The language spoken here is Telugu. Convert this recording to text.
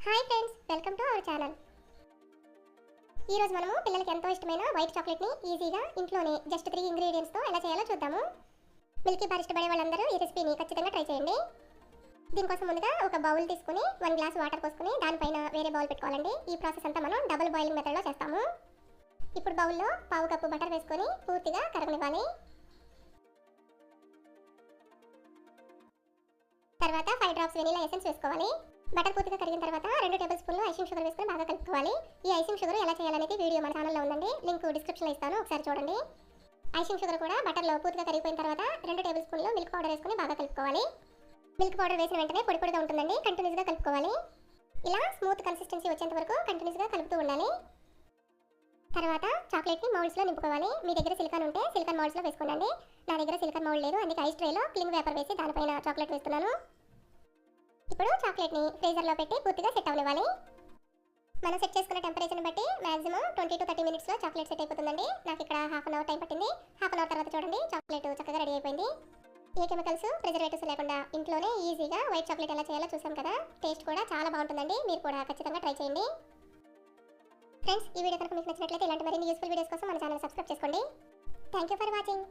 Hi friends, welcome to our channel. ఈ రోజు మనము పిల్లలకి ఎంతో ఇష్టమైన వైట్ చాక్లెట్ ని ఈజీగా ఇంట్లోనే జస్ట్ 3 ఇంగ్రీడియంట్స్ తో ఎలా చేయాలో చూద్దాము. మిల్కీ బార్ ఇష్టపడే వాళ్ళందరూ ఈ రెసిపీని ఖచ్చితంగా ట్రై చేయండి. దీనికోసం ముందుగా ఒక బౌల్ తీసుకుని 1 గ్లాస్ వాటర్ పోసుకుని దానిపైన వేరే బౌల్ పెట్టుకోవాలండి. ఈ ప్రాసెస్ అంతా మనం డబుల్ బాయిలింగ్ మెథడ్లో చేస్తాము. ఇప్పుడు బౌల్లో 1/2 కప్పు బటర్ వేసుకొని పూర్తిగా కరగనివ్వాలి. తర్వాత 5 డ్రాప్స్ వెనిలా ఎసెన్స్ వేసుకోవాలి. బటర్ పూర్తిగా కరిగిన తర్వాత 2 టేబుల్ స్పూన్లు ఐసింగ్ షుగర్ వేసుకొని బాగా కలుపుకోవాలి. ఈ ఐసింగ్ షుగర్ ఎలా చేయాలనేది వీడియో మన ఛానల్లో ఉందండి, లింక్ డిస్క్రిప్షన్లో ఇస్తాను, ఒకసారి చూడండి. ఐసింగ్ షుగర్ కూడా బటర్లో పూర్తిగా కరిగిపోయిన తర్వాత 2 టేబుల్ స్పూన్లు మిల్క్ పౌడర్ వేసుకొని బాగా కలుపుకోవాలి. మిల్క్ పౌడర్ వేసిన వెంటనే పొడి పొడిగా ఉంటుందండి, కంటిన్యూస్గా కలుపుకోవాలి. ఇలా స్మూత్ కన్సిస్టెన్సీ వచ్చేంత వరకు కంటిన్యూస్గా కలుపుతూ ఉండాలి. తర్వాత చాక్లెట్ని మౌల్డ్స్లో నింపుకోవాలి. మీ దగ్గర సిలికాన్ ఉంటే సిలికాన్ మౌల్డ్స్లో వేసుకోండి. నా దగ్గర సిలికాన్ మౌల్డ్ లేదు, అందుకే ఐస్ ట్రేలో క్లింగ్ పేపర్ వేసి దానిపైన చాక్లెట్ వేస్తున్నాను. ఇప్పుడు చాక్లెట్ని ఫ్రీజర్లో పెట్టి పూర్తిగా సెట్ అవ్వనివ్వాలి. మనం సెట్ చేసుకున్న టెంపరేచర్ని బట్టి మాక్సిమం 20 to 30 మినిట్స్లో చాక్లెట్ సెట్ అయిపోతుందండి. నాకు ఇక్కడ హాఫ్ అన్ అవర్ టైం పట్టింది. హాఫ్ అన్ అవర్ తర్వాత చూడండి చాక్లెట్ చక్కగా రెడీ అయిపోయింది. ఏ కెమికల్స్, ప్రిజర్వేటివ్స్ లేకుండా ఇంట్లోనే ఈజీగా వైట్ చాక్లెట్ ఎలా చేయాలో చూసాం కదా. టేస్ట్ కూడా చాలా బాగుంటుందండి, మీరు కూడా ఖచ్చితంగా ట్రై చేయండి. ఫ్రెండ్స్, ఈ వీడియో కనుక మీకు నచ్చినట్లయితే ఇలాంటి మరిన్ని యూస్ఫుల్ వీడియోస్ కోసం మన ఛానల్ సబ్స్క్రైబ్ చేసుకోండి. Thank you for watching.